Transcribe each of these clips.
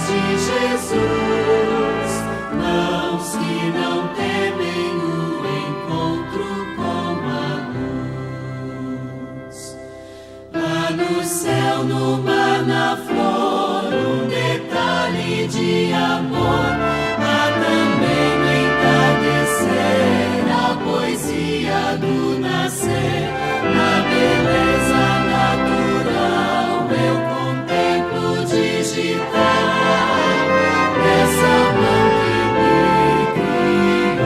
de Jesus, mãos que não temem o encontro com a luz. Lá no céu, no mar, na flor, um detalhe de amor. Há também no entardecer a poesia do nascer. Na beleza natural eu contemplo digital dessa mão que me criou.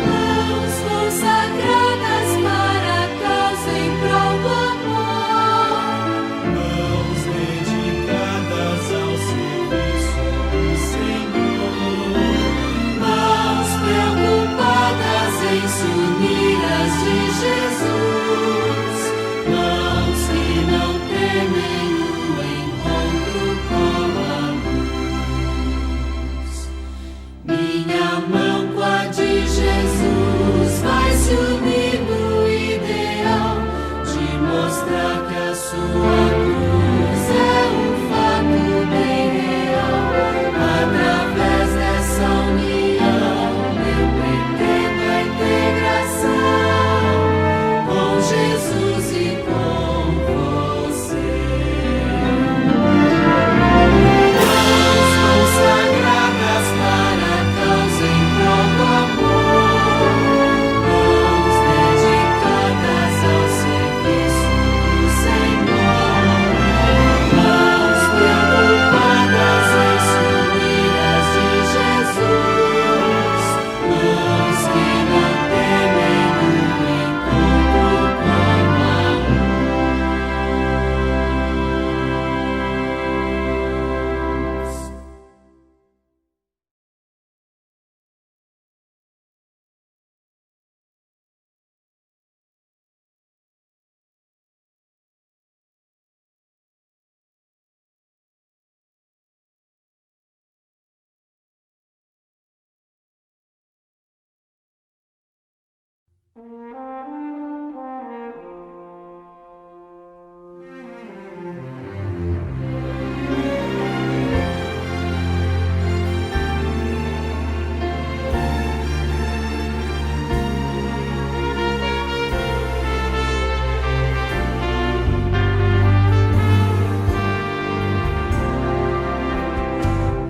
Mãos consagradas para a causa em prol do amor. Mãos dedicadas ao serviço do Senhor. Mãos preocupadas em se unir às de Jesus. Mãos que não temem o encontro com a luz. Minha mão com a de Jesus vai se unir no ideal de mostrar que a sua cruz é um fato bem real. Através dessa união eu pretendo a integração com Jesus e com você. Mãos consagradas para a causa em prol do amor. Mãos dedicadas ao serviço do Senhor. Mãos preocupadas em se unir às de Jesus. Mãos que não temem o encontro com a luz.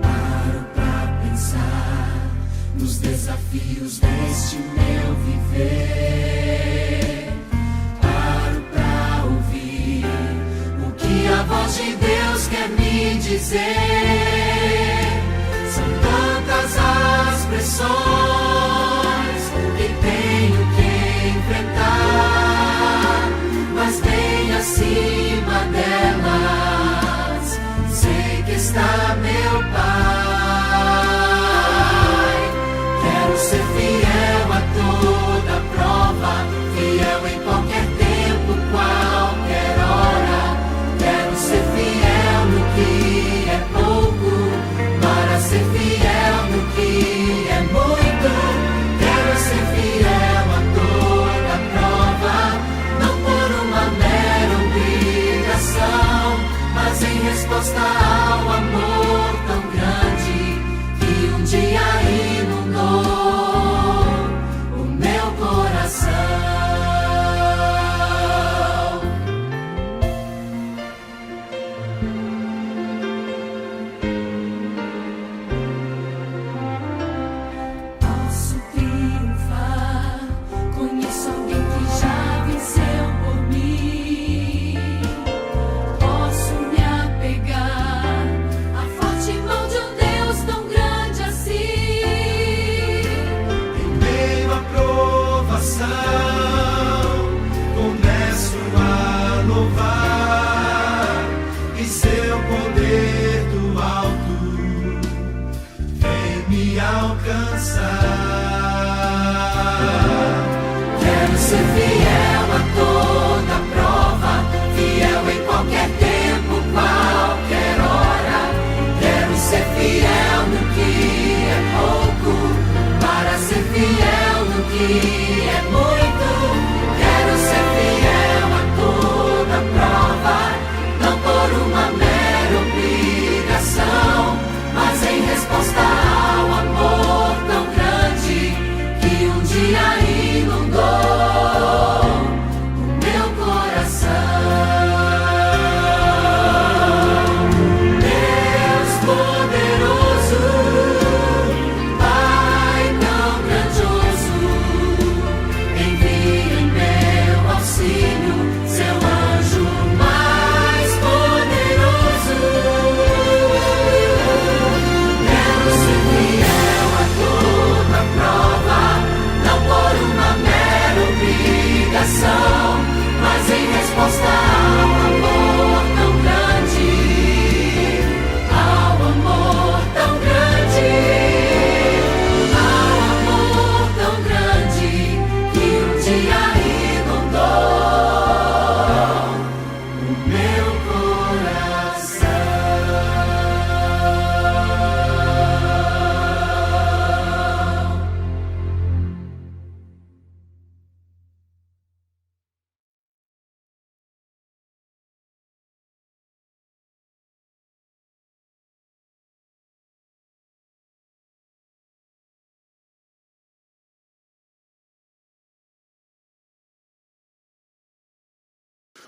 Paro pra pensar nos desafios deste meu viver. Paro pra ouvir o que a voz de Deus quer me dizer. São tantas as pressões que tenho que enfrentar, mas bem acima delas sei que está meu Pai. Quero ser fiel a toda prova, fiel em qualquer tempo, qualquer hora. Quero ser fiel no que é pouco, para ser fiel no que é muito. Quero ser fiel a toda prova, não por uma mera obrigação, mas em resposta ao amor tão grande que um dia inundou o meu coração. Posso triunfar, conheço alguém que já venceu por mim. Posso me apegar à forte mão de um Deus tão grande assim. Em meio à provação, começo a louvar, e seu poder do alto vem me alcançar. Quero ser fiel a toda prova, fiel em qualquer tempo, qualquer hora. Quero ser fiel no que é pouco, para ser fiel no que é muito. Quero ser fiel a toda prova, não por uma mera dia inundou o meu coração. Deus poderoso, Pai tão grandioso, envie em meu auxílio seu anjo mais poderoso. Quero ser fiel a toda prova, não por uma mera obrigação, mas em resposta ao amor tão grande, ao amor tão grande, ao amor tão grande, que um dia inundou o meu coração.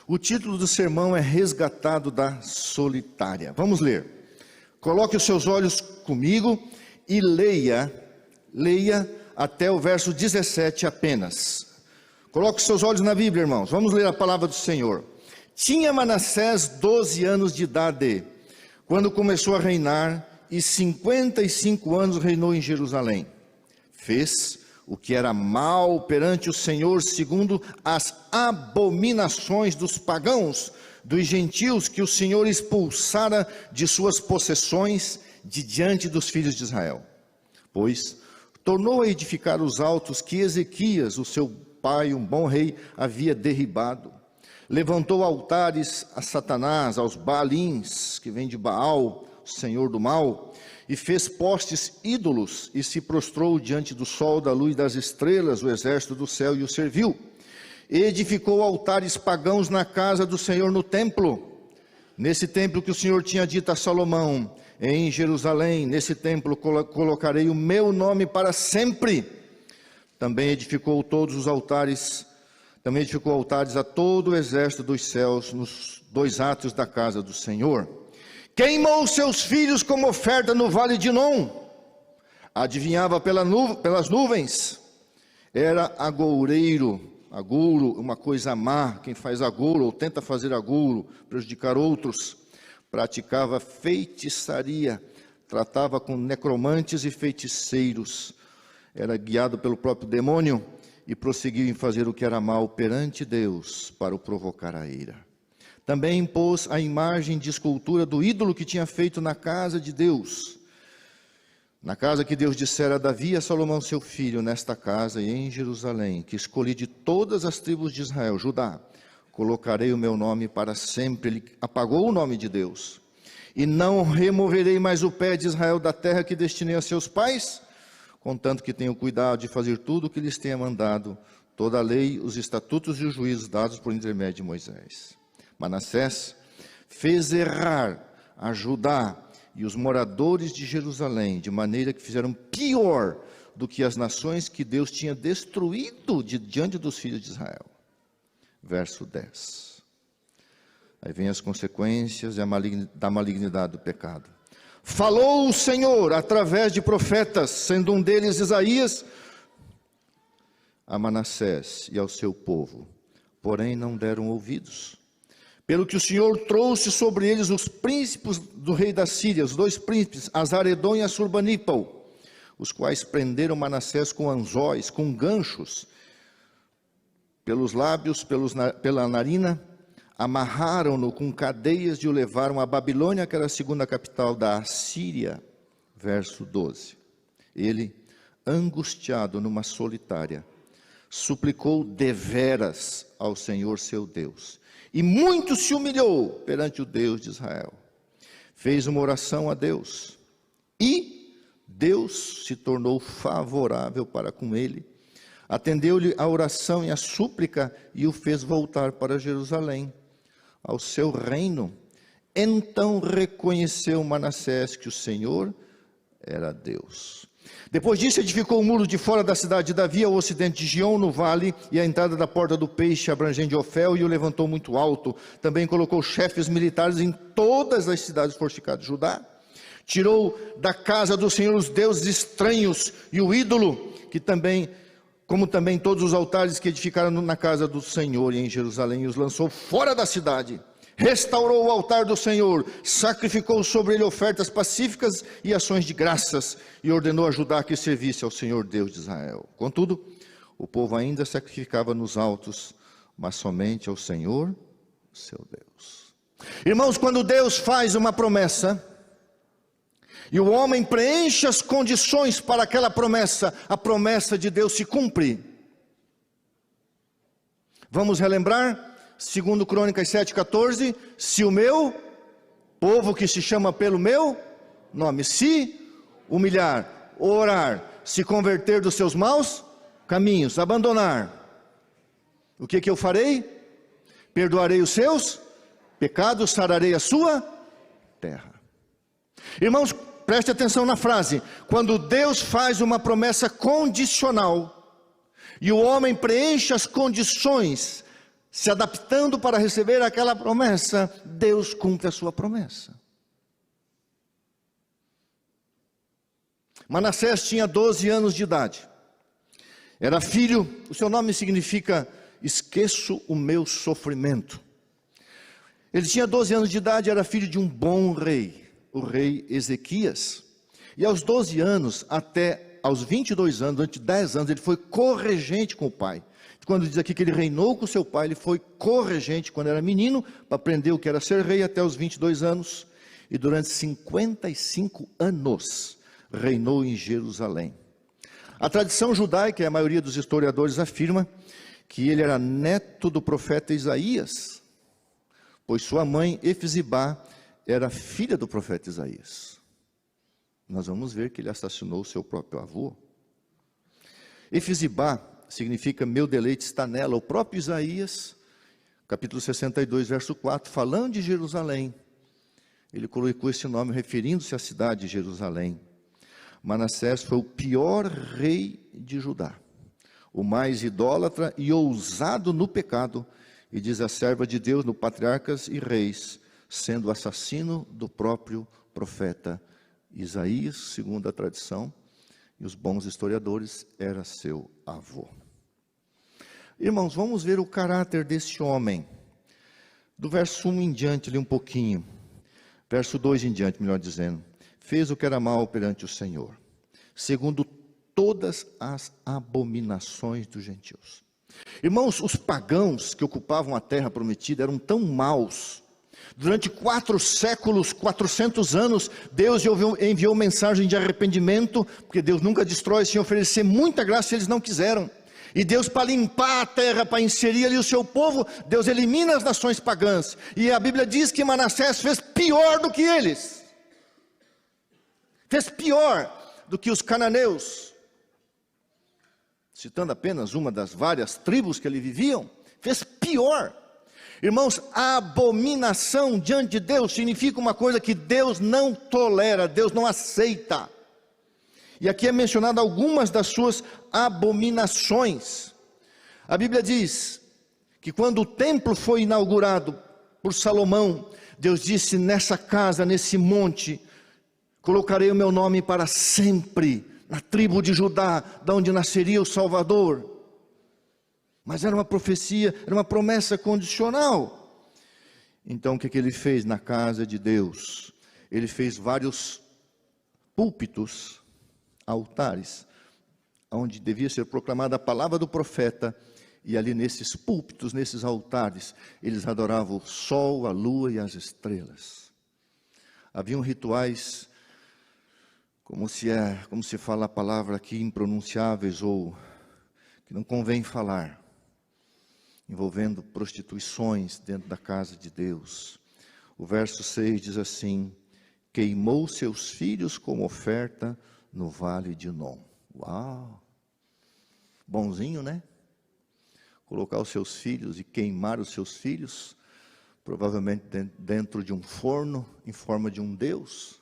O título do sermão é Resgatado da Solitária. Vamos ler. Coloque os seus olhos comigo e leia até o verso 17 apenas. Coloque os seus olhos na Bíblia, irmãos. Vamos ler a palavra do Senhor. Tinha Manassés 12 anos de idade, quando começou a reinar, e 55 anos reinou em Jerusalém. Fez o que era mal perante o Senhor, segundo as abominações dos pagãos, dos gentios, que o Senhor expulsara de suas possessões de diante dos filhos de Israel. Pois tornou a edificar os altos que Ezequias, o seu pai, um bom rei, havia derribado. Levantou altares a Satanás, aos Baalins, que vem de Baal, o senhor do mal, e fez postes ídolos, e se prostrou diante do sol, da luz, das estrelas, o exército do céu, e o serviu. E edificou altares pagãos na casa do Senhor no templo, nesse templo que o Senhor tinha dito a Salomão: em Jerusalém, nesse templo colocarei o meu nome para sempre. Também edificou altares a todo o exército dos céus, nos 2 átrios da casa do Senhor. Queimou seus filhos como oferta no vale de Inom, adivinhava pelas nuvens, era agouro, uma coisa má. Quem faz agouro ou tenta fazer agouro, prejudicar outros, praticava feitiçaria, tratava com necromantes e feiticeiros, era guiado pelo próprio demônio e prosseguiu em fazer o que era mal perante Deus, para o provocar a ira. Também impôs a imagem de escultura do ídolo que tinha feito na casa de Deus, na casa que Deus dissera a Davi e a Salomão seu filho: nesta casa e em Jerusalém, que escolhi de todas as tribos de Israel, Judá, colocarei o meu nome para sempre. Ele apagou o nome de Deus. E não removerei mais o pé de Israel da terra que destinei a seus pais, contanto que tenho cuidado de fazer tudo o que lhes tenha mandado, toda a lei, os estatutos e os juízos dados por intermédio de Moisés. Manassés fez errar a Judá e os moradores de Jerusalém, de maneira que fizeram pior do que as nações que Deus tinha destruído diante dos filhos de Israel. Verso 10. Aí vem as consequências da malignidade do pecado. Falou o Senhor através de profetas, sendo um deles Isaías, a Manassés e ao seu povo, porém não deram ouvidos. Pelo que o Senhor trouxe sobre eles os príncipes do rei da Síria, os 2 príncipes, Azaredom e Assurbanipal, os quais prenderam Manassés com anzóis, com ganchos, pelos lábios, pela narina, amarraram-no com cadeias e o levaram à Babilônia, que era a 2ª capital da Assíria. Verso 12. Ele, angustiado numa solitária, suplicou deveras ao Senhor seu Deus, e muito se humilhou perante o Deus de Israel. Fez uma oração a Deus, e Deus se tornou favorável para com ele. Atendeu-lhe a oração e a súplica, e o fez voltar para Jerusalém, ao seu reino. Então reconheceu Manassés que o Senhor era Deus, Depois disso, edificou o muro de fora da cidade de Davi, ao ocidente de Gion, no vale, e a entrada da porta do peixe, abrangente de Ofel, e o levantou muito alto. Também colocou chefes militares em todas as cidades fortificadas de Judá. Tirou da casa do Senhor os deuses estranhos e o ídolo, como também todos os altares que edificaram na casa do Senhor e em Jerusalém, e os lançou fora da cidade. Restaurou o altar do Senhor, sacrificou sobre ele ofertas pacíficas e ações de graças, e ordenou a Judá que servisse ao Senhor Deus de Israel. Contudo, o povo ainda sacrificava nos altos, mas somente ao Senhor, seu Deus. Irmãos, quando Deus faz uma promessa, e o homem preenche as condições para aquela promessa, a promessa de Deus se cumpre. Vamos relembrar? Segundo Crônicas 7,14, se o meu povo que se chama pelo meu nome, se humilhar, orar, se converter dos seus maus caminhos, abandonar, o que eu farei? Perdoarei os seus pecados, sararei a sua terra. Irmãos, preste atenção na frase, quando Deus faz uma promessa condicional, e o homem preenche as condições, se adaptando para receber aquela promessa, Deus cumpre a sua promessa. Manassés tinha 12 anos de idade. Era filho, o seu nome significa esqueço o meu sofrimento. Ele tinha 12 anos de idade, era filho de um bom rei, o rei Ezequias. E aos 12 anos, até aos 22 anos, durante 10 anos, ele foi corregente com o pai. Quando diz aqui que ele reinou com seu pai, ele foi corregente quando era menino, para aprender o que era ser rei até os 22 anos, e durante 55 anos reinou em Jerusalém. A tradição judaica, e a maioria dos historiadores afirma, que ele era neto do profeta Isaías, pois sua mãe, Efzibá, era filha do profeta Isaías. Nós vamos ver que ele assassinou seu próprio avô. Efzibá significa meu deleite está nela. O próprio Isaías, capítulo 62, verso 4, falando de Jerusalém, ele colocou esse nome referindo-se à cidade de Jerusalém. Manassés foi o pior rei de Judá, o mais idólatra e ousado no pecado, e diz a serva de Deus no Patriarcas e Reis, sendo assassino do próprio profeta Isaías, segundo a tradição, e os bons historiadores, era seu avô. Irmãos, vamos ver o caráter desse homem, do verso 1 em diante, ali um pouquinho, verso 2 em diante, melhor dizendo, fez o que era mal perante o Senhor, segundo todas as abominações dos gentios. Irmãos, os pagãos que ocupavam a terra prometida eram tão maus. Durante 4 séculos, 400 anos, Deus enviou mensagem de arrependimento, porque Deus nunca destrói sem oferecer muita graça se eles não quiseram. E Deus, para limpar a terra, para inserir ali o seu povo, Deus elimina as nações pagãs. E a Bíblia diz que Manassés fez pior do que eles. Fez pior do que os cananeus. Citando apenas uma das várias tribos que ali viviam, fez pior. Irmãos, a abominação diante de Deus significa uma coisa que Deus não tolera, Deus não aceita. E aqui é mencionado algumas das suas abominações. A Bíblia diz que quando o templo foi inaugurado por Salomão, Deus disse, nessa casa, nesse monte, colocarei o meu nome para sempre, na tribo de Judá, da onde nasceria o Salvador. Mas era uma profecia, era uma promessa condicional. Então o que ele fez na casa de Deus? Ele fez vários púlpitos, altares, onde devia ser proclamada a palavra do profeta, e ali nesses púlpitos, nesses altares, eles adoravam o sol, a lua e as estrelas. Haviam rituais, como se fala a palavra aqui, impronunciáveis, ou que não convém falar, envolvendo prostituições dentro da casa de Deus. O verso 6 diz assim, queimou seus filhos como oferta no vale de Inom. Uau! Bonzinho, né? Colocar os seus filhos e queimar os seus filhos, provavelmente dentro de um forno, em forma de um deus,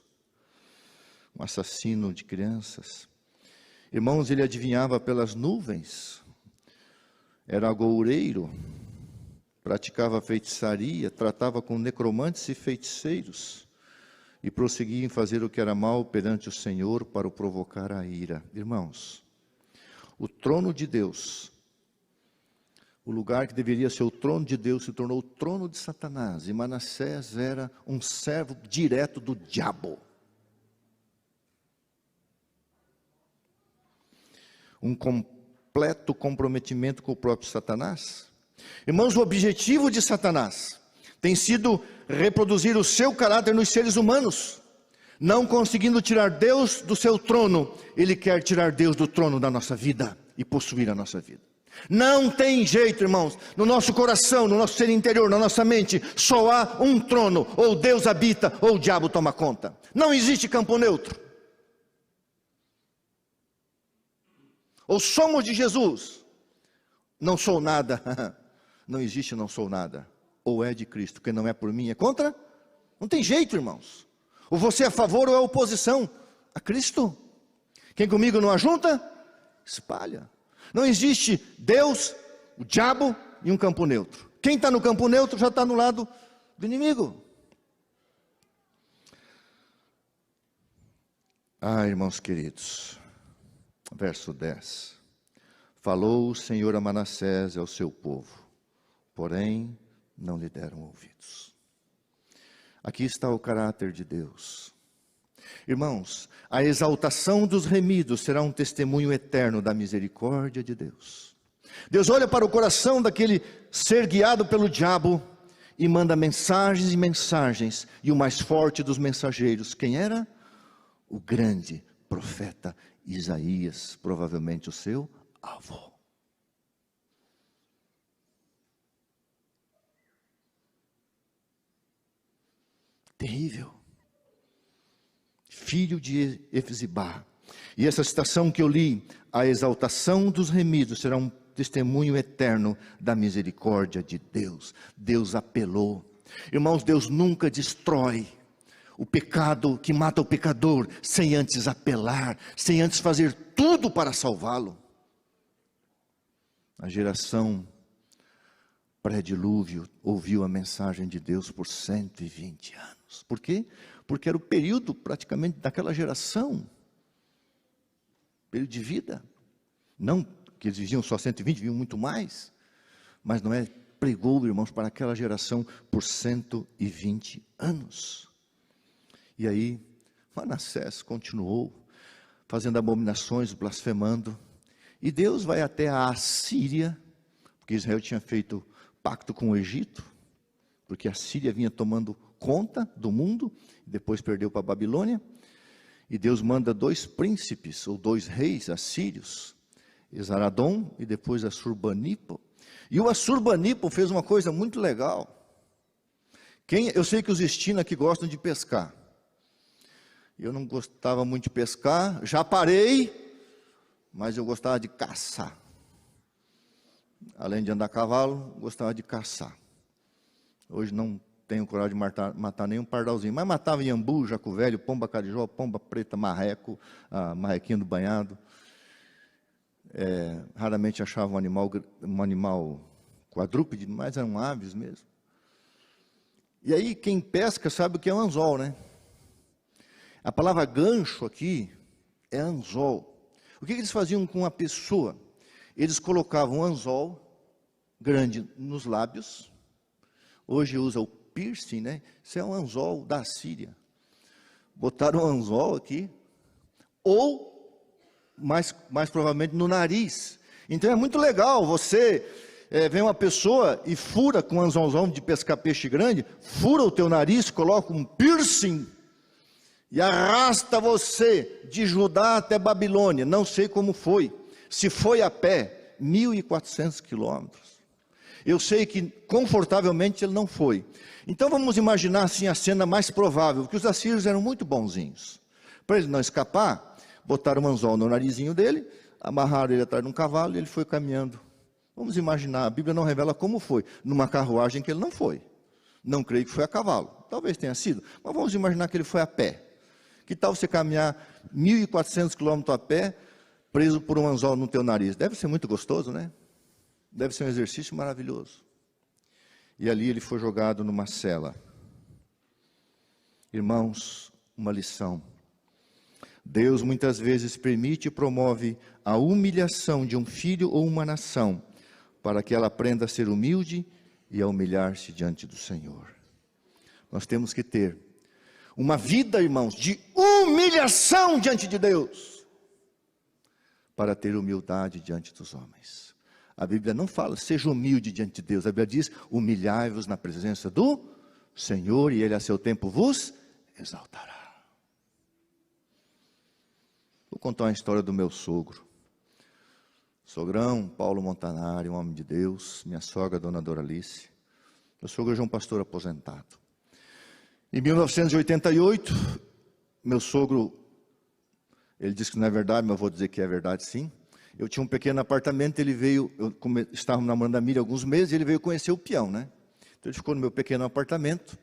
um assassino de crianças. Irmãos, ele adivinhava pelas nuvens, era agoureiro, praticava feitiçaria, tratava com necromantes e feiticeiros, e prosseguia em fazer o que era mal perante o Senhor para o provocar a ira. Irmãos, o trono de Deus, o lugar que deveria ser o trono de Deus, se tornou o trono de Satanás, e Manassés era um servo direto do diabo. Um completo comprometimento com o próprio Satanás. Irmãos, o objetivo de Satanás tem sido reproduzir o seu caráter nos seres humanos. Não conseguindo tirar Deus do seu trono, ele quer tirar Deus do trono da nossa vida e possuir a nossa vida. Não tem jeito, irmãos. No nosso coração, no nosso ser interior, na nossa mente, só há um trono. Ou Deus habita, ou o diabo toma conta. Não existe campo neutro. Ou somos de Jesus, não sou nada. Não existe não sou nada. Ou é de Cristo, que não é por mim, é contra? Não tem jeito, irmãos. Ou você é a favor ou é oposição a Cristo. Quem comigo não ajunta, espalha. Não existe Deus, o diabo e um campo neutro. Quem está no campo neutro já está no lado do inimigo. Irmãos queridos, verso 10. Falou o Senhor a Manassés e ao seu povo, porém não lhe deram ouvidos. Aqui está o caráter de Deus. Irmãos, a exaltação dos remidos será um testemunho eterno da misericórdia de Deus. Deus olha para o coração daquele ser guiado pelo diabo e manda mensagens e mensagens, e o mais forte dos mensageiros, quem era? O grande profeta Isaías, provavelmente o seu avô. Terrível. Filho de Efzibá. E essa citação que eu li, a exaltação dos remidos será um testemunho eterno da misericórdia de Deus. Deus apelou. Irmãos, Deus nunca destrói o pecado que mata o pecador sem antes apelar, sem antes fazer tudo para salvá-lo. A geração pré-dilúvio ouviu a mensagem de Deus por 120 anos. Por quê? Porque era o período praticamente daquela geração, período de vida. Não que eles viviam só 120, viviam muito mais, mas não é, pregou, irmãos, para aquela geração por 120 anos. E aí, Manassés continuou fazendo abominações, blasfemando, e Deus vai até a Assíria, porque Israel tinha feito pacto com o Egito, porque a Síria vinha tomando conta do mundo, depois perdeu para a Babilônia, e Deus manda 2 príncipes, ou 2 reis assírios, Esaradom e depois Assurbanipal. E o Assurbanipal fez uma coisa muito legal. Eu sei que os estinos aqui gostam de pescar. Eu não gostava muito de pescar, já parei, mas eu gostava de caçar. Além de andar a cavalo, gostava de caçar. Hoje não tenho coragem de matar nenhum pardalzinho, mas matava iambu, jaco velho, pomba carijó, pomba preta, marreco, marrequinho do banhado. Raramente achava um animal quadrúpede, mas eram aves mesmo. E aí quem pesca sabe o que é um anzol, né? A palavra gancho aqui é anzol. O que eles faziam com a pessoa? Eles colocavam um anzol grande nos lábios. Hoje usa o piercing, né? Isso é um anzol da Síria. Botaram um anzol aqui, ou mais provavelmente no nariz. Então é muito legal, você vem uma pessoa e fura com um anzolzão de pescar peixe grande, fura o teu nariz, coloca um piercing e arrasta você de Judá até Babilônia. Não sei como foi, se foi a pé, 1.400 quilômetros. Eu sei que confortavelmente ele não foi. Então vamos imaginar assim a cena mais provável, porque os assírios eram muito bonzinhos. Para ele não escapar, botaram um anzol no narizinho dele, amarraram ele atrás de um cavalo e ele foi caminhando. Vamos imaginar, a Bíblia não revela como foi, numa carruagem que ele não foi. Não creio que foi a cavalo, talvez tenha sido, mas vamos imaginar que ele foi a pé. Que tal você caminhar 1.400 quilômetros a pé, preso por um anzol no teu nariz. Deve ser muito gostoso, né? Deve ser um exercício maravilhoso. E ali ele foi jogado numa cela. Irmãos, uma lição. Deus muitas vezes permite e promove a humilhação de um filho ou uma nação, para que ela aprenda a ser humilde e a humilhar-se diante do Senhor. Nós temos que ter uma vida, irmãos, de humilhação diante de Deus, para ter humildade diante dos homens. A Bíblia não fala, seja humilde diante de Deus. A Bíblia diz, humilhai-vos na presença do Senhor, e Ele a seu tempo vos exaltará. Vou contar uma história do meu sogro. Sogrão, Paulo Montanari, um homem de Deus. Minha sogra, dona Doralice. Meu sogro é um pastor aposentado. Em 1988, meu sogro, ele disse que não é verdade, mas eu vou dizer que é verdade sim. Eu tinha um pequeno apartamento, ele veio, estávamos namorando a Miriam há alguns meses, e ele veio conhecer o peão, né? Então ele ficou no meu pequeno apartamento,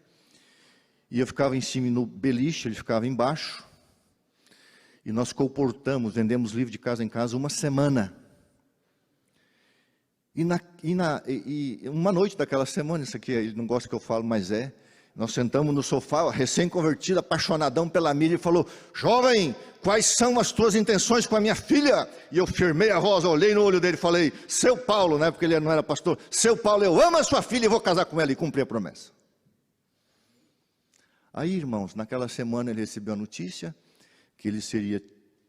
e eu ficava em cima no beliche, ele ficava embaixo, e nós comportamos, vendemos livro de casa em casa uma semana. E uma noite daquela semana, isso aqui ele não gosta que eu falo, mas nós sentamos no sofá, recém-convertido, apaixonadão pela Miriam, e falou, jovem, quais são as tuas intenções com a minha filha? E eu firmei a voz, olhei no olho dele e falei, seu Paulo, né, porque ele não era pastor, seu Paulo, eu amo a sua filha e vou casar com ela, e cumpri a promessa. Aí, irmãos, naquela semana ele recebeu a notícia que ele seria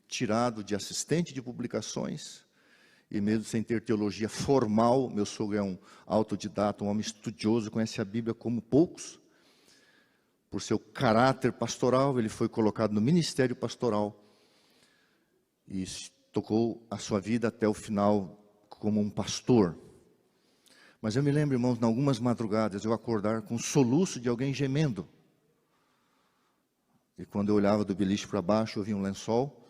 tirado de assistente de publicações, e mesmo sem ter teologia formal, meu sogro é um autodidata, um homem estudioso, conhece a Bíblia como poucos. Por seu caráter pastoral, ele foi colocado no ministério pastoral e tocou a sua vida até o final como um pastor. Mas eu me lembro, irmãos, em algumas madrugadas, eu acordar com o soluço de alguém gemendo. E quando eu olhava do beliche para baixo, eu via um lençol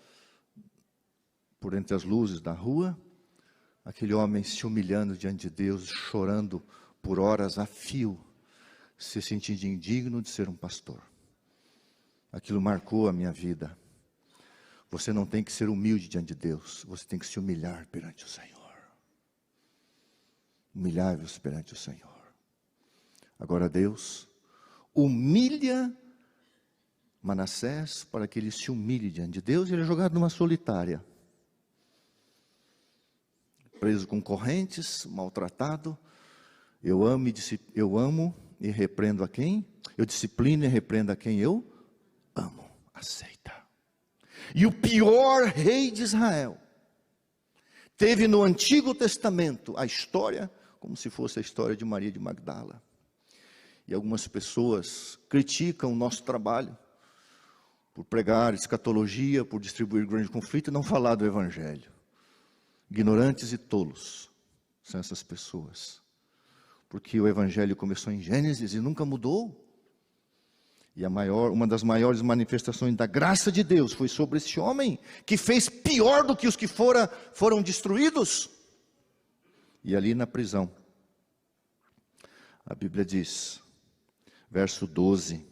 por entre as luzes da rua, aquele homem se humilhando diante de Deus, chorando por horas a fio, se sentindo indigno de ser um pastor. Aquilo marcou a minha vida. Você não tem que ser humilde diante de Deus, você tem que se humilhar perante o Senhor. Humilhai-vos perante o Senhor. Agora Deus humilha Manassés para que ele se humilhe diante de Deus, e ele é jogado numa solitária. Preso com correntes, maltratado. Eu amo e repreendo a quem? Eu disciplino e repreendo a quem eu amo. Aceita. E o pior rei de Israel teve no Antigo Testamento a história como se fosse a história de Maria de Magdala. E algumas pessoas criticam o nosso trabalho por pregar escatologia, por distribuir grande conflito e não falar do Evangelho. Ignorantes e tolos são essas pessoas. Porque o Evangelho começou em Gênesis e nunca mudou. E uma das maiores manifestações da graça de Deus foi sobre esse homem, que fez pior do que os que foram destruídos. E ali na prisão, a Bíblia diz, verso 12,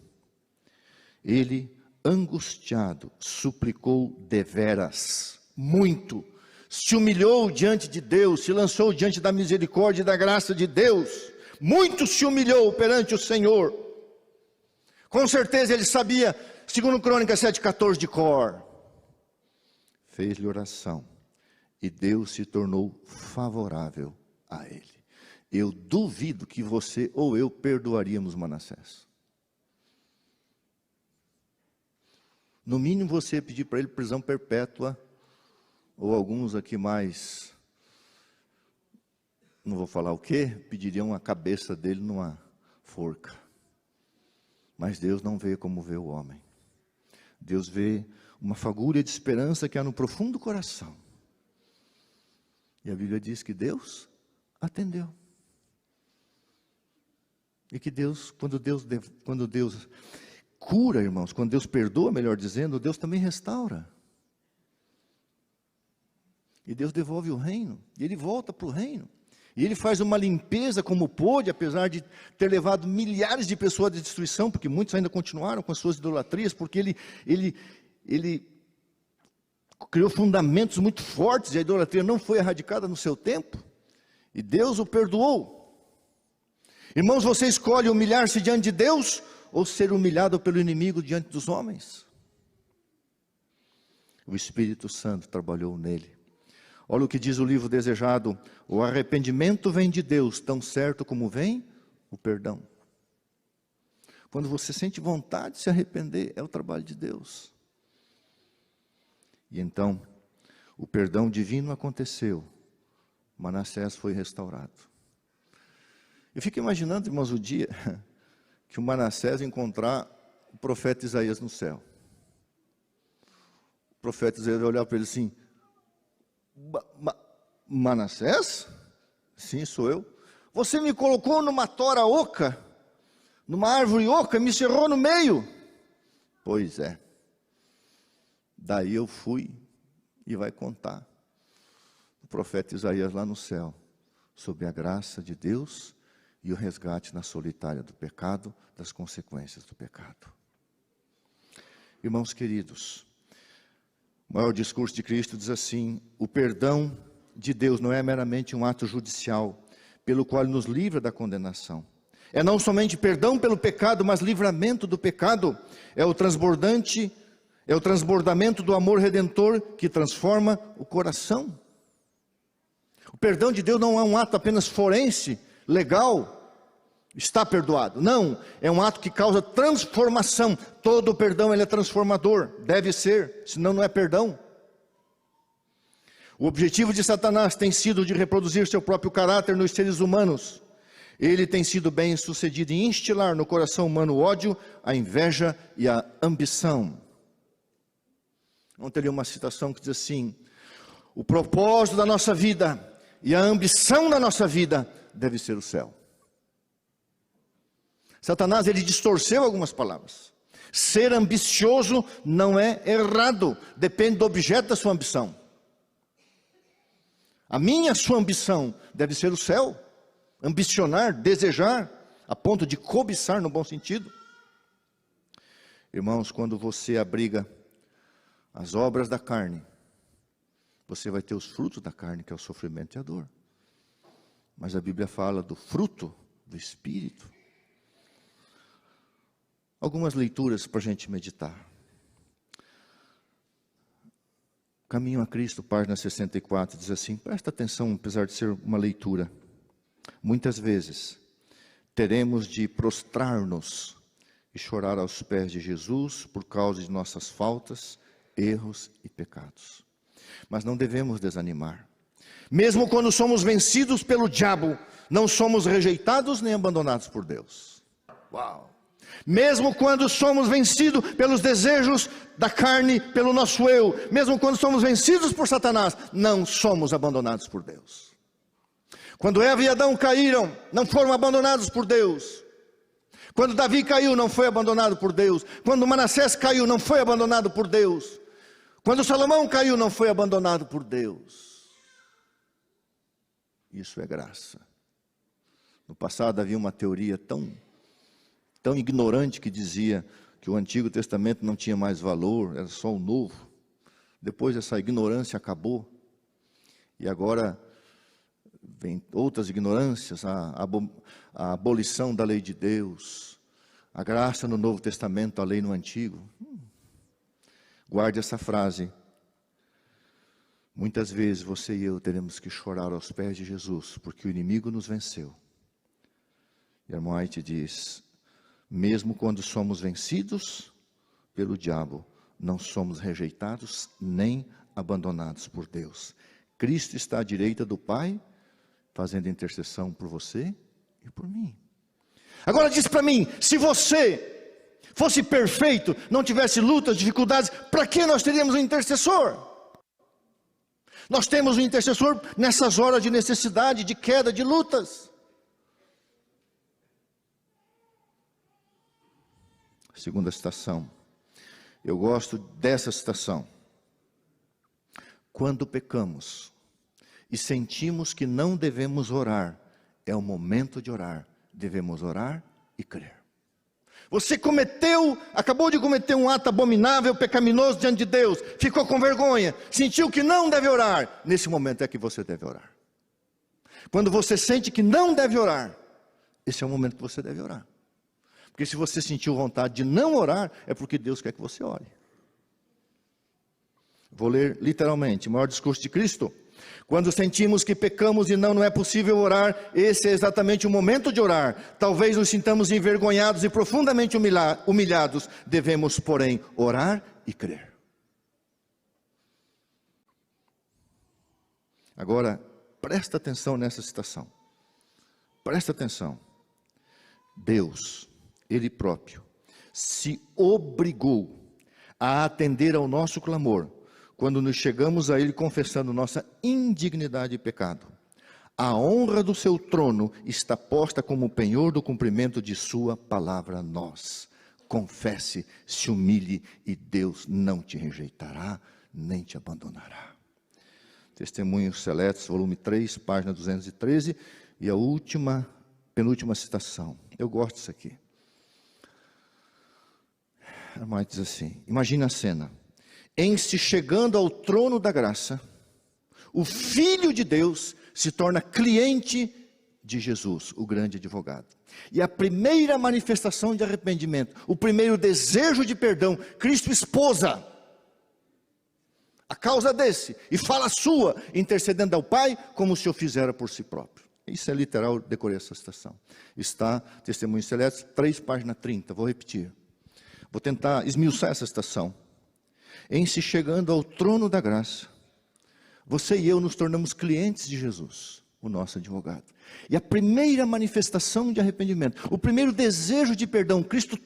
ele, angustiado, suplicou deveras, muito, se humilhou diante de Deus, se lançou diante da misericórdia e da graça de Deus, muito se humilhou perante o Senhor. Com certeza ele sabia, segundo Crônicas 7,14 de cor. Fez-lhe oração e Deus se tornou favorável a ele. Eu duvido que você ou eu perdoaríamos Manassés. No mínimo você pedir para ele prisão perpétua, ou alguns aqui mais, não vou falar o que, pediriam a cabeça dele numa forca. Mas Deus não vê como vê o homem. Deus vê uma fagulha de esperança que há no profundo coração. E a Bíblia diz que Deus atendeu. E que Deus, quando Deus cura, irmãos, quando Deus perdoa, melhor dizendo, Deus também restaura. E Deus devolve o reino, e ele volta para o reino. E ele faz uma limpeza como pôde, apesar de ter levado milhares de pessoas à destruição, porque muitos ainda continuaram com as suas idolatrias, porque ele criou fundamentos muito fortes e a idolatria não foi erradicada no seu tempo. E Deus o perdoou. Irmãos, você escolhe humilhar-se diante de Deus ou ser humilhado pelo inimigo diante dos homens? O Espírito Santo trabalhou nele. Olha o que diz o livro Desejado: o arrependimento vem de Deus, tão certo como vem o perdão. Quando você sente vontade de se arrepender, é o trabalho de Deus. E então, o perdão divino aconteceu. Manassés foi restaurado. Eu fico imaginando, irmãos, o dia que o Manassés encontrar o profeta Isaías no céu. O profeta Isaías vai olhar para ele assim: Manassés? Sim, sou eu. Você me colocou numa tora oca, numa árvore oca, me cerrou no meio. Pois é. Daí eu fui e vai contar o profeta Isaías lá no céu, sobre a graça de Deus e o resgate na solitária do pecado, das consequências do pecado. Irmãos queridos, o maior discurso de Cristo diz assim: o perdão de Deus não é meramente um ato judicial, pelo qual Ele nos livra da condenação. É não somente perdão pelo pecado, mas livramento do pecado. É o transbordamento do amor redentor que transforma o coração. O perdão de Deus não é um ato apenas forense, legal, está perdoado. Não, é um ato que causa transformação. Todo perdão ele é transformador, deve ser, senão não é perdão. O objetivo de Satanás tem sido de reproduzir seu próprio caráter nos seres humanos. Ele tem sido bem sucedido em instilar no coração humano o ódio, a inveja e a ambição. Ontem li uma citação que diz assim: o propósito da nossa vida e a ambição da nossa vida deve ser o céu. Satanás, ele distorceu algumas palavras. Ser ambicioso não é errado, depende do objeto da sua ambição. A sua ambição deve ser o céu. Ambicionar, desejar, a ponto de cobiçar no bom sentido. Irmãos, quando você abriga as obras da carne, você vai ter os frutos da carne, que é o sofrimento e a dor. Mas a Bíblia fala do fruto do Espírito. Algumas leituras para a gente meditar. Caminho a Cristo, página 64, diz assim, presta atenção, apesar de ser uma leitura. Muitas vezes teremos de prostrar-nos e chorar aos pés de Jesus por causa de nossas faltas, erros e pecados. Mas não devemos desanimar. Mesmo quando somos vencidos pelo diabo, não somos rejeitados nem abandonados por Deus. Uau! Mesmo quando somos vencidos pelos desejos da carne, pelo nosso eu, mesmo quando somos vencidos por Satanás, não somos abandonados por Deus. Quando Eva e Adão caíram, não foram abandonados por Deus. Quando Davi caiu, não foi abandonado por Deus. Quando Manassés caiu, não foi abandonado por Deus. Quando Salomão caiu, não foi abandonado por Deus. Isso é graça. No passado havia uma teoria tão ignorante que dizia que o Antigo Testamento não tinha mais valor, era só o Novo. Depois essa ignorância acabou. E agora vem outras ignorâncias, a abolição da lei de Deus, a graça no Novo Testamento, a lei no Antigo. Guarde essa frase. Muitas vezes você e eu teremos que chorar aos pés de Jesus, porque o inimigo nos venceu. E a irmã White diz, mesmo quando somos vencidos pelo diabo, não somos rejeitados nem abandonados por Deus. Cristo está à direita do Pai, fazendo intercessão por você e por mim. Agora diz para mim, se você fosse perfeito, não tivesse lutas, dificuldades, para que nós teríamos um intercessor? Nós temos um intercessor nessas horas de necessidade, de queda, de lutas. Segunda citação. Eu gosto dessa citação. Quando pecamos e sentimos que não devemos orar, é o momento de orar. Devemos orar e crer. Você acabou de cometer um ato abominável, pecaminoso diante de Deus, ficou com vergonha, sentiu que não deve orar. Nesse momento é que você deve orar. Quando você sente que não deve orar, esse é o momento que você deve orar. Porque se você sentiu vontade de não orar, é porque Deus quer que você ore. Vou ler literalmente, o maior discurso de Cristo. Quando sentimos que pecamos e não é possível orar, esse é exatamente o momento de orar. Talvez nos sintamos envergonhados e profundamente humilhados. Devemos, porém, orar e crer. Agora, presta atenção nessa citação. Presta atenção. Deus, Ele próprio, se obrigou a atender ao nosso clamor, quando nos chegamos a Ele confessando nossa indignidade e pecado. A honra do seu trono está posta como penhor do cumprimento de sua palavra a nós. Confesse, se humilhe e Deus não te rejeitará, nem te abandonará. Testemunhos Seletos, volume 3, página 213, e a penúltima citação. Eu gosto disso aqui. A irmã diz assim, imagina a cena. Em se chegando ao trono da graça, o Filho de Deus se torna cliente de Jesus, o grande advogado. E a primeira manifestação de arrependimento, o primeiro desejo de perdão, Cristo esposa a causa desse, e fala a sua, intercedendo ao Pai, como se o fizera por si próprio. Isso é literal, decorei essa citação. Está, Testemunhos Seletos, 3, página 30, vou repetir. Vou tentar esmiuçar essa citação. Em se chegando ao trono da graça, você e eu nos tornamos clientes de Jesus, o nosso advogado. E a primeira manifestação de arrependimento, o primeiro desejo de perdão, Cristo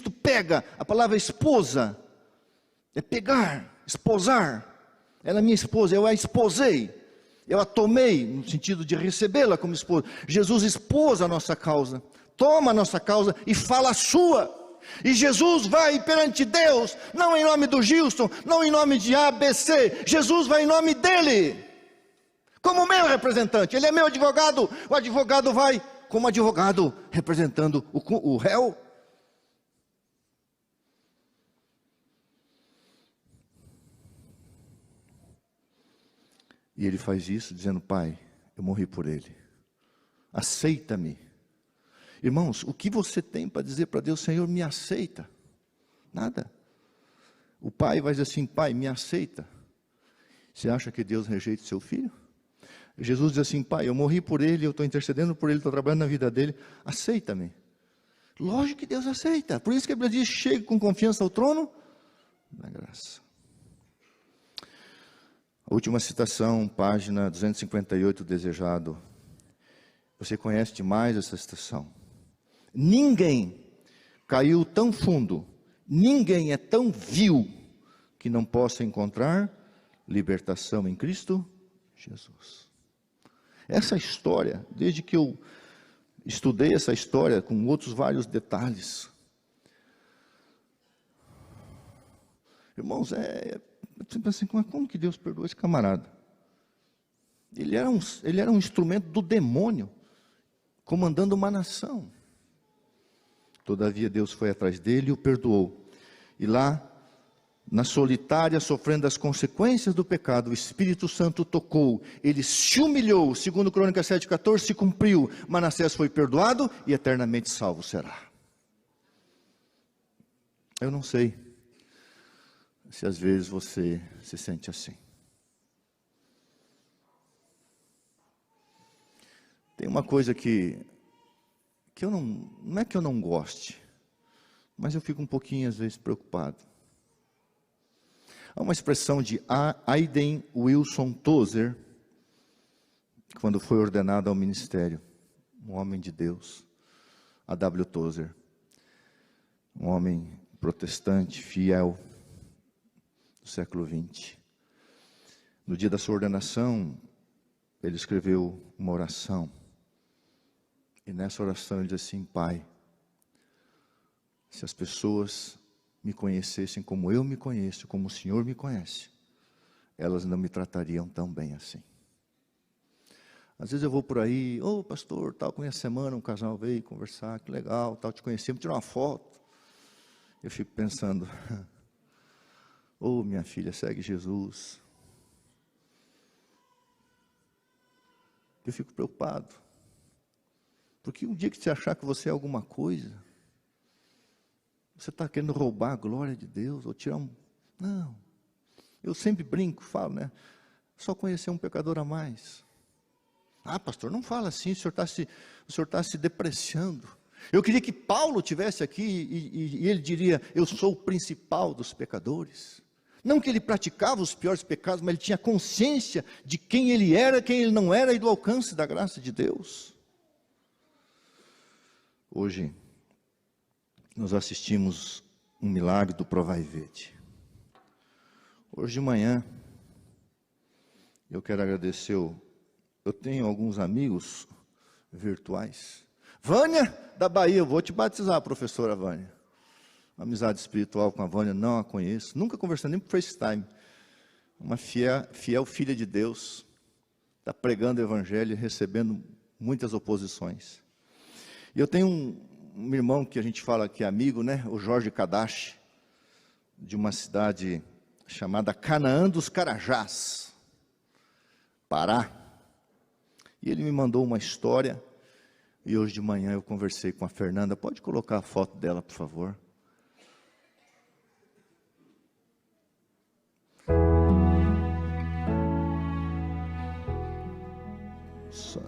pega, a palavra esposa, é pegar, esposar. Ela é minha esposa, eu a esposei, eu a tomei, no sentido de recebê-la como esposa. Jesus esposa a nossa causa, toma a nossa causa e fala a sua. E Jesus vai perante Deus, não em nome do Gilson, não em nome de ABC, Jesus vai em nome dele, como meu representante. Ele é meu advogado, o advogado vai como advogado, representando o réu. E ele faz isso dizendo, Pai, eu morri por ele, aceita-me. Irmãos, o que você tem para dizer para Deus, Senhor, me aceita? Nada. O pai vai dizer assim, Pai, me aceita. Você acha que Deus rejeita seu filho? Jesus diz assim, Pai, eu morri por ele, eu estou intercedendo por ele, estou trabalhando na vida dele, aceita-me. Lógico que Deus aceita. Por isso que a Bíblia diz, chegue com confiança ao trono da graça. A última citação, página 258, desejado. Você conhece demais essa citação. Ninguém caiu tão fundo, ninguém é tão vil, que não possa encontrar libertação em Cristo Jesus. Essa história, desde que eu estudei essa história, com outros vários detalhes, irmãos, você pensa assim, como que Deus perdoou esse camarada? Ele era um instrumento do demônio, comandando uma nação. Todavia Deus foi atrás dele e o perdoou. E lá, na solitária, sofrendo as consequências do pecado, o Espírito Santo tocou, ele se humilhou, segundo Crônicas 7,14, se cumpriu. Manassés foi perdoado e eternamente salvo será. Eu não sei se às vezes você se sente assim. Tem uma coisa que eu não é que eu não goste, mas eu fico um pouquinho às vezes preocupado. Há uma expressão de Aiden Wilson Tozer, quando foi ordenado ao ministério, um homem de Deus, A.W. Tozer, um homem protestante, fiel, do século XX. No dia da sua ordenação, ele escreveu uma oração. E nessa oração ele diz assim, Pai, se as pessoas me conhecessem como eu me conheço, como o Senhor me conhece, elas não me tratariam tão bem assim. Às vezes eu vou por aí, ô pastor, tal, com a semana um casal veio conversar, que legal, tal, te conheci, vamos tirar uma foto. Eu fico pensando, ô minha filha, segue Jesus. Eu fico preocupado. Porque um dia que você achar que você é alguma coisa, você está querendo roubar a glória de Deus, ou tirar um... Não. Eu sempre brinco, falo, né? Só conhecer um pecador a mais. Ah, pastor, não fala assim, o senhor está se depreciando. Eu queria que Paulo tivesse aqui e ele diria, eu sou o principal dos pecadores. Não que ele praticava os piores pecados, mas ele tinha consciência de quem ele era, quem ele não era e do alcance da graça de Deus. Hoje, nós assistimos um milagre do Provai e Vede. Hoje de manhã, eu quero agradecer, eu tenho alguns amigos virtuais. Vânia, da Bahia, eu vou te batizar, professora Vânia. Amizade espiritual com a Vânia, não a conheço, nunca conversei nem por FaceTime. Uma fiel filha de Deus, está pregando o evangelho e recebendo muitas oposições. E eu tenho um irmão que a gente fala que é amigo, né? O Jorge Kadashi, de uma cidade chamada Canaã dos Carajás, Pará. E ele me mandou uma história, e hoje de manhã eu conversei com a Fernanda. Pode colocar a foto dela, por favor?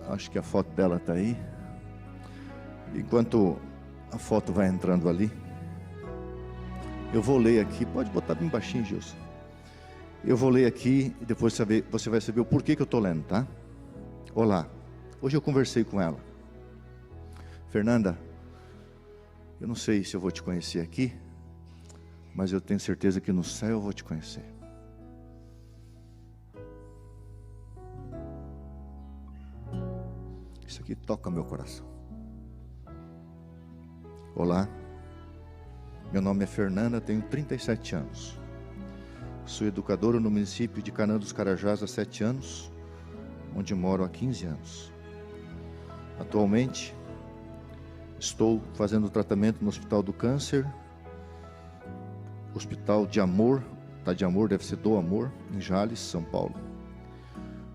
Acho que a foto dela está aí. Enquanto a foto vai entrando ali, eu vou ler aqui. Pode botar bem baixinho, Gilson. Eu vou ler aqui e depois você vai saber o porquê que eu estou lendo, tá? Olá, hoje eu conversei com ela. Fernanda, eu não sei se eu vou te conhecer aqui, mas eu tenho certeza que no céu eu vou te conhecer. Isso aqui toca meu coração. Olá, meu nome é Fernanda, tenho 37 anos. Sou educadora no município de Canaã dos Carajás há 7 anos, onde moro há 15 anos. Atualmente, estou fazendo tratamento no Hospital do Câncer, Hospital de Amor, tá de Amor, deve ser do Amor, em Jales, São Paulo.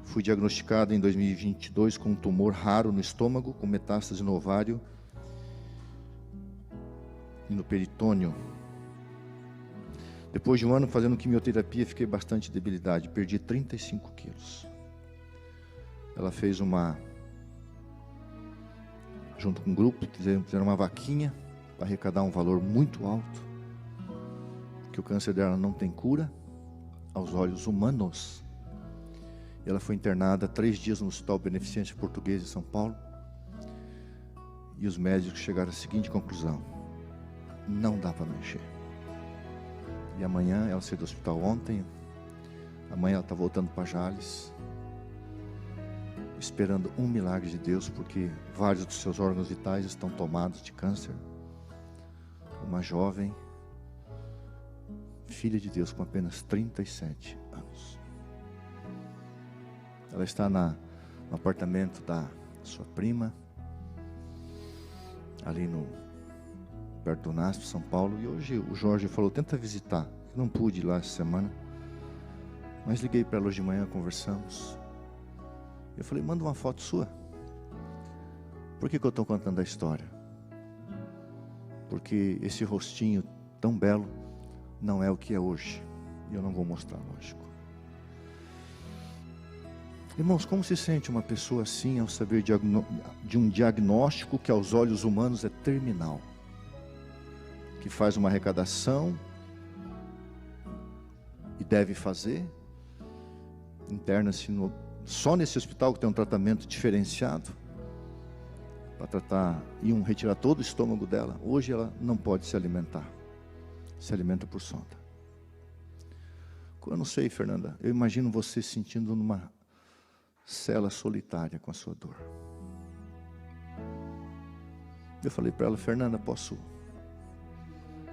Fui diagnosticado em 2022 com um tumor raro no estômago, com metástase no ovário e no peritônio. Depois de um ano fazendo quimioterapia, fiquei bastante debilidade, perdi 35 quilos. Ela fez junto com um grupo, fizeram uma vaquinha para arrecadar um valor muito alto, porque o câncer dela não tem cura aos olhos humanos. E ela foi internada 3 dias no Hospital Beneficência Portuguesa em São Paulo, e os médicos chegaram à seguinte conclusão: não dá para mexer. E amanhã, ela saiu do hospital ontem, amanhã ela está voltando para Jales, esperando um milagre de Deus, porque vários dos seus órgãos vitais estão tomados de câncer. Uma jovem, filha de Deus, com apenas 37 anos. Ela está no apartamento da sua prima, ali perto do NASP, São Paulo. E hoje o Jorge falou, tenta visitar. Eu não pude ir lá essa semana, mas liguei para ela hoje de manhã, conversamos. Eu falei, manda uma foto sua. Por que eu estou contando a história? Porque esse rostinho tão belo não é o que é hoje. E eu não vou mostrar, lógico. Irmãos, como se sente uma pessoa assim ao saber de um diagnóstico que aos olhos humanos é terminal? Que faz uma arrecadação e deve fazer, interna-se só nesse hospital que tem um tratamento diferenciado para tratar, iam retirar todo o estômago dela. Hoje ela não pode se alimentar, se alimenta por sonda. Eu não sei, Fernanda, eu imagino você se sentindo numa cela solitária com a sua dor. Eu falei para ela, Fernanda, posso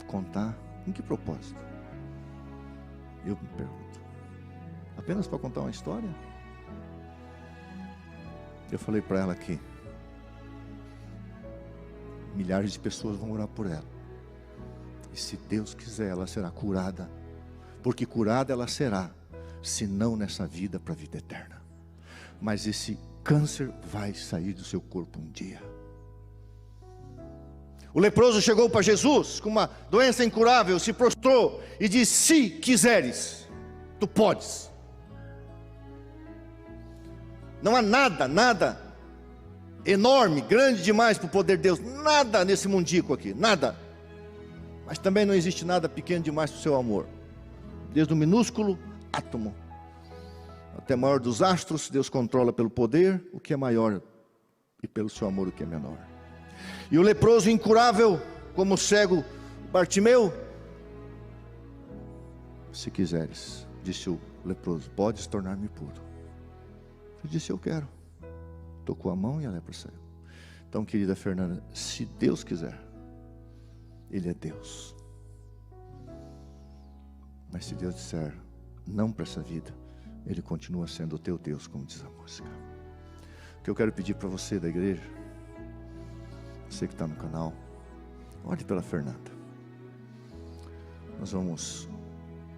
contar? Em que propósito? Eu me pergunto, apenas para contar uma história? Eu falei para ela que milhares de pessoas vão orar por ela. E se Deus quiser, ela será curada. Porque curada ela será, se não nessa vida, para a vida eterna. Mas esse câncer vai sair do seu corpo um dia. O leproso chegou para Jesus com uma doença incurável, se prostrou e disse: se quiseres, tu podes. Não há nada enorme, grande demais para o poder de Deus. Nada nesse mundico aqui, nada. Mas também não existe nada pequeno demais para o seu amor. Desde o minúsculo átomo até o maior dos astros, Deus controla pelo poder o que é maior e pelo seu amor o que é menor. E o leproso incurável, como o cego Bartimeu: se quiseres, disse o leproso, podes tornar-me puro. Ele disse: eu quero. Tocou a mão e a lepra saiu. Então, querida Fernanda, se Deus quiser, Ele é Deus. Mas se Deus disser não para essa vida, Ele continua sendo o teu Deus, como diz a música. O que eu quero pedir para você da igreja, você que está no canal, ore pela Fernanda. Nós vamos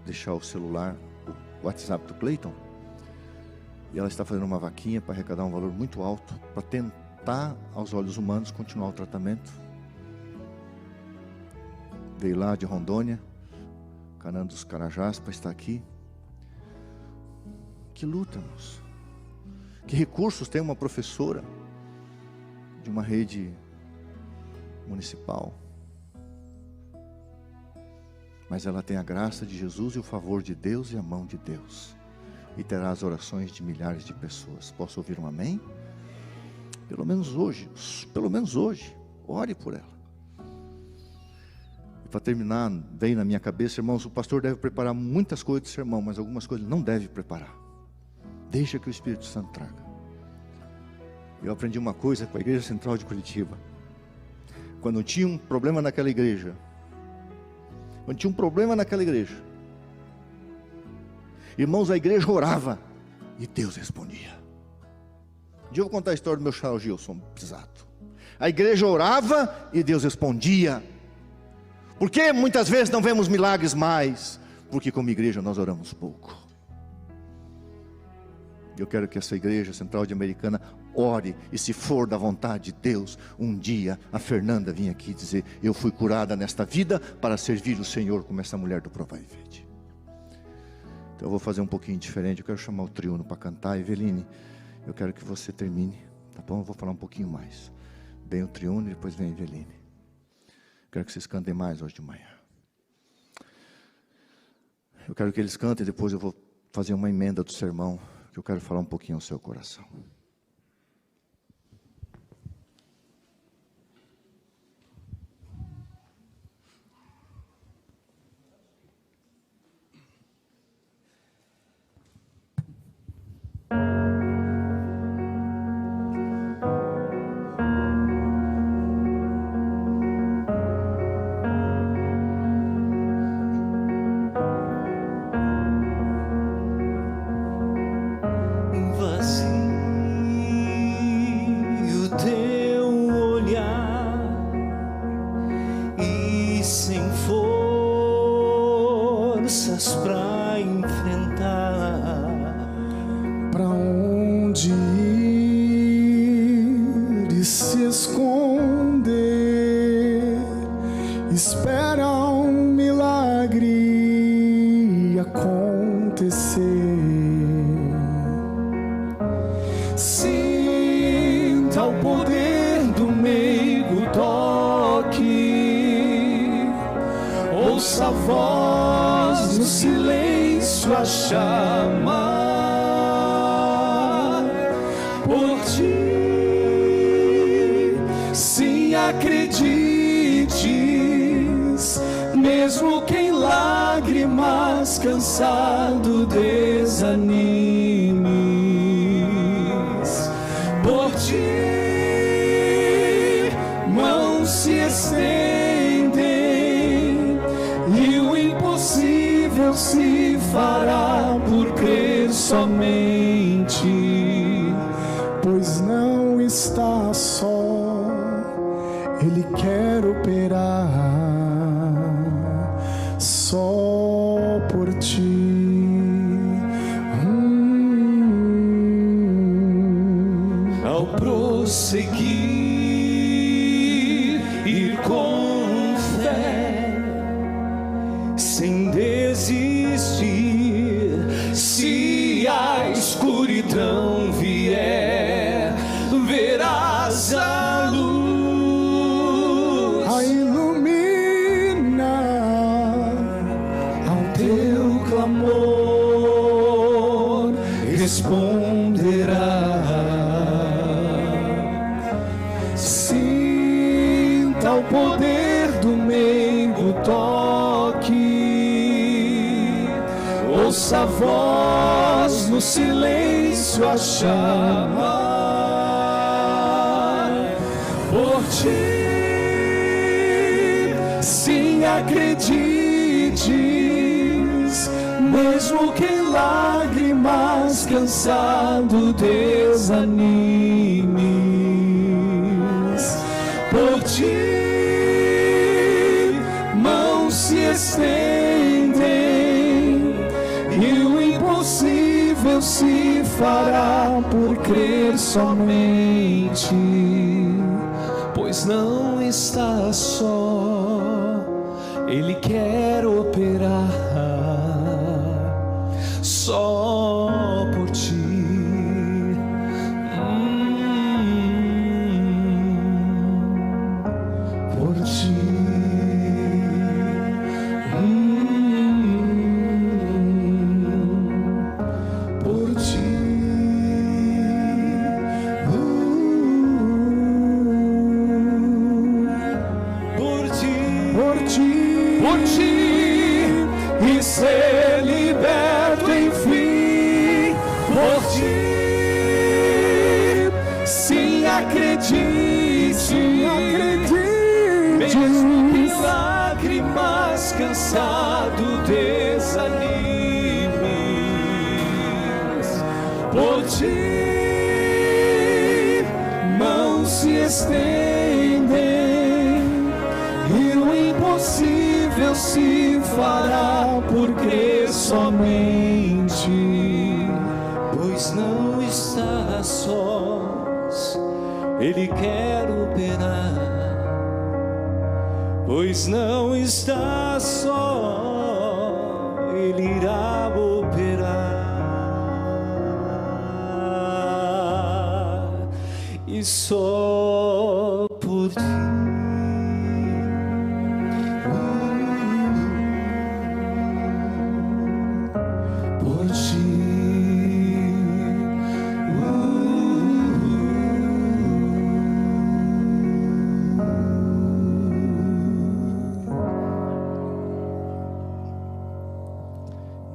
deixar o celular, o WhatsApp do Cleiton, e ela está fazendo uma vaquinha para arrecadar um valor muito alto, para tentar, aos olhos humanos, continuar o tratamento. Veio lá de Rondônia, Canaã dos Carajás, para estar aqui. Que luta, irmãos. Que recursos tem uma professora de uma rede municipal. Mas ela tem a graça de Jesus e o favor de Deus e a mão de Deus. E terá as orações de milhares de pessoas. Posso ouvir um amém? Pelo menos hoje, ore por ela. E para terminar, veio na minha cabeça, irmãos, o pastor deve preparar muitas coisas de sermão, mas algumas coisas não deve preparar. Deixa que o Espírito Santo traga. Eu aprendi uma coisa com a Igreja Central de Curitiba. Quando tinha um problema naquela igreja, irmãos, a igreja orava e Deus respondia. Um dia eu vou contar a história do meu Charles Gilson Pisato. A igreja orava e Deus respondia. Por que muitas vezes não vemos milagres mais? Porque como igreja nós oramos pouco. Eu quero que essa igreja central de Americana ore, e se for da vontade de Deus, um dia a Fernanda vinha aqui dizer: eu fui curada nesta vida para servir o Senhor como essa mulher do Provai e Vede. Então eu vou fazer um pouquinho diferente. Eu quero chamar o triuno para cantar. Eveline, eu quero que você termine, tá bom? Eu vou falar um pouquinho mais. Vem o triuno e depois vem a Eveline. Eu quero que vocês cantem mais hoje de manhã. Eu quero que eles cantem, depois eu vou fazer uma emenda do sermão, que eu quero falar um pouquinho ao seu coração. Cansado, desanimes, por ti mãos se estendem e o impossível se fará por crer somente, pois não Ele quer operar só por ti. Ao prosseguir, ir com fé, sem desistir, se a escuridão vier, verás a luz a iluminar. Ao teu clamor responderá. Sinta o poder do meigo toque, ouça a voz no silêncio a chamar por ti. Sim, acredites, mesmo que em lágrimas cansado desanimes. Por ti, mãos se estendem e o impossível se fará por crer somente. Pois não está só, Ele quer operar só por ti. Por ti. Por ti. Por ti. Por ti. Por ti. E ser liberto enfim. Por ti. Sim, acredite. Sim, acredite. Mesmo que lágrimas cansado desanimes. Por ti, mãos se estendem e o impossível se fará por crer somente. Pois não está sós, Ele quer operar. Pois não está só, Ele irá operar, e só por ti. Por ti.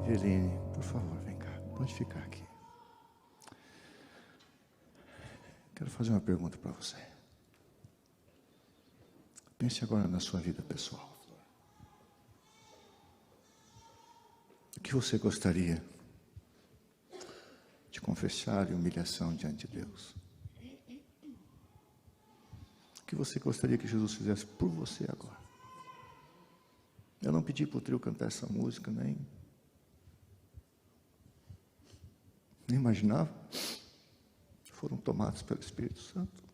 Eveline, por favor, vem cá. Pode ficar aqui. Quero fazer uma pergunta para você. Pense agora na sua vida pessoal. O que você gostaria de confessar em humilhação diante de Deus? O que você gostaria que Jesus fizesse por você agora? Eu não pedi para o trio cantar essa música, nem imaginava. Foram tomados pelo Espírito Santo.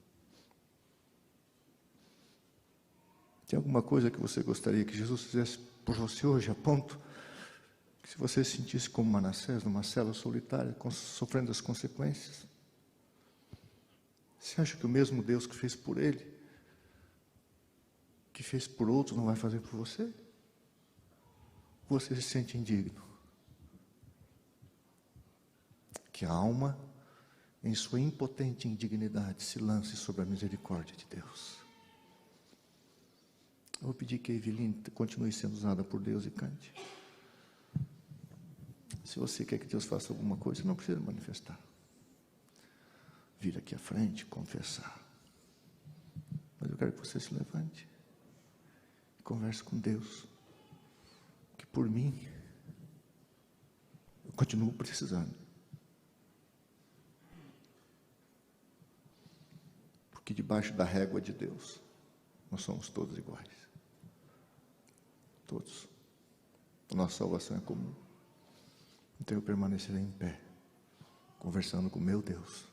Tem alguma coisa que você gostaria que Jesus fizesse por você hoje, a ponto que se você se sentisse como Manassés, numa cela solitária, sofrendo as consequências? Você acha que o mesmo Deus que fez por ele, que fez por outros, não vai fazer por você? Você se sente indigno? Que a alma, em sua impotente indignidade, se lance sobre a misericórdia de Deus. Eu vou pedir que a Eveline continue sendo usada por Deus e cante. Se você quer que Deus faça alguma coisa, não precisa manifestar. Vir aqui à frente, confessar. Mas eu quero que você se levante e converse com Deus. Que por mim, eu continuo precisando. Porque debaixo da régua de Deus, nós somos todos iguais. Todos. A nossa salvação é comum. Então eu permanecerei em pé, conversando com meu Deus.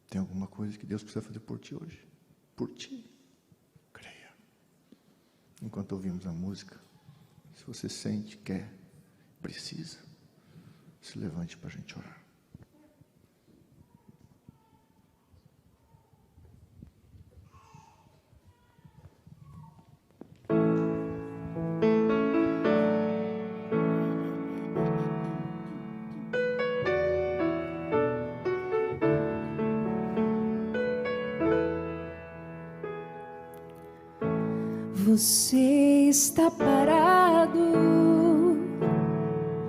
Tem alguma coisa que Deus precisa fazer por ti hoje? Por ti. Creia. Enquanto ouvimos a música, se você sente, quer, precisa, se levante para a gente orar. Você está parado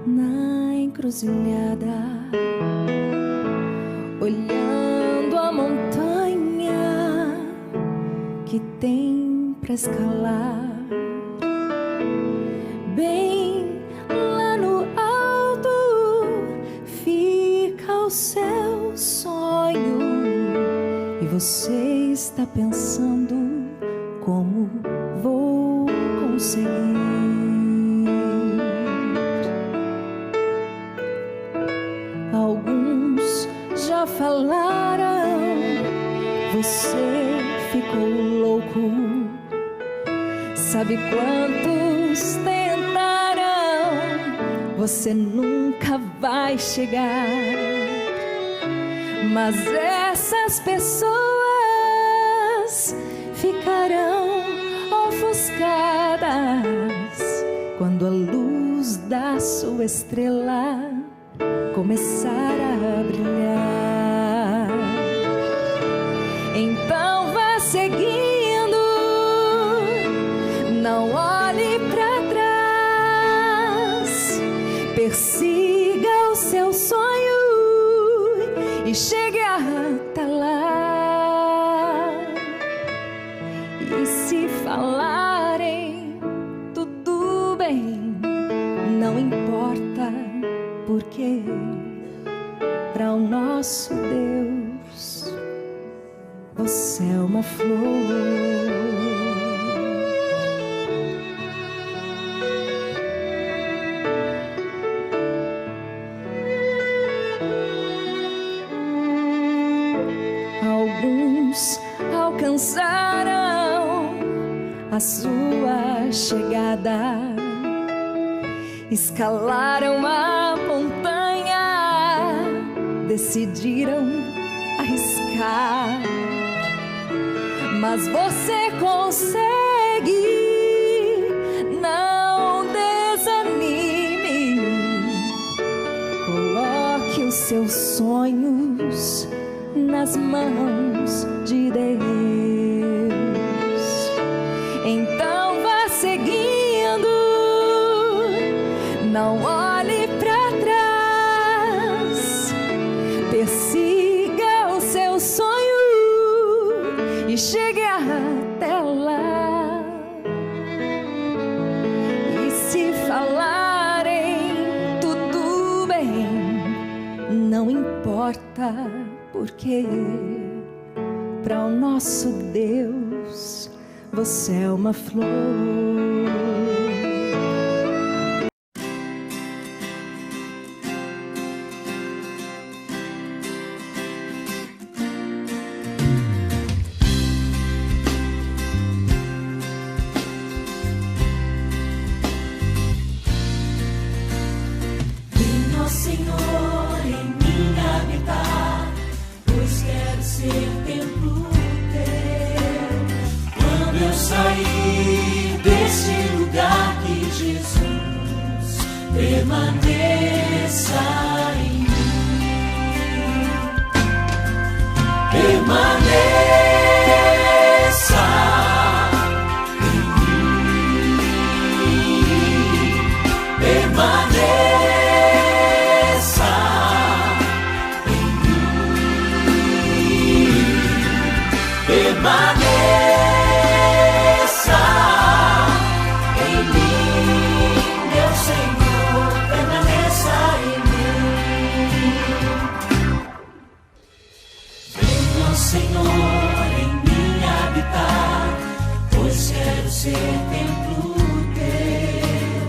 na encruzilhada, olhando a montanha que tem para escalar. Bem lá no alto fica o seu sonho, e você está pensando: como vou conseguir? Alguns já falaram, você ficou louco. Sabe quantos tentaram? Você nunca vai chegar. Mas essas pessoas ficarão ofuscadas quando a luz da sua estrela começar a brilhar. Então vá seguindo, não olhe para trás, persiga o seu sonho e chegue até lá. E se falarem, tudo bem, não importa, porque para o nosso Deus você é uma flor. Alguns alcançaram a sua chegada, escalaram a montanha, decidiram arriscar. Mas você consegue, não desanime, coloque os seus sonhos nas mãos de Deus. Então vá seguindo, não olhe para trás, persiga o seu sonho e chegue até lá. E se falarem, tudo bem, não importa, porque para o nosso Deus você é uma flor. Venha, Senhor, em mim habitar, pois quero ser templo teu. Quando eu sair deste lugar, que Jesus permaneça em mim. Permaneça em mim. Permaneça em mim. Permaneça em mim, meu Senhor, permaneça em mim. Senhor, em mim habitar, pois quero ser templo teu.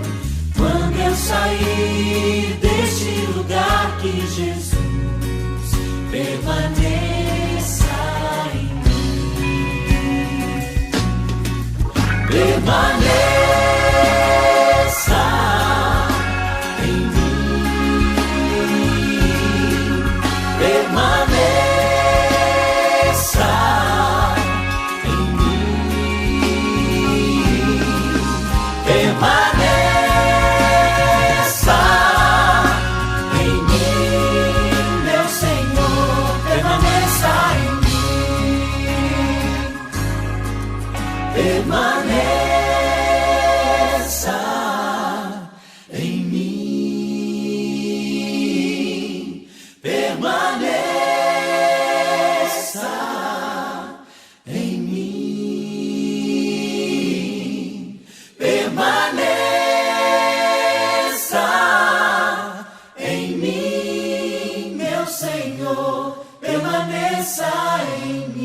Quando eu sair deste lugar, que Jesus permaneça em mim. Permaneça em mim. Permaneça em mim. Permaneça em mim, meu Senhor. Permaneça em mim. Permaneça em mim. Permaneça em mim. Permaneça em mim, meu Senhor. Permaneça em mim.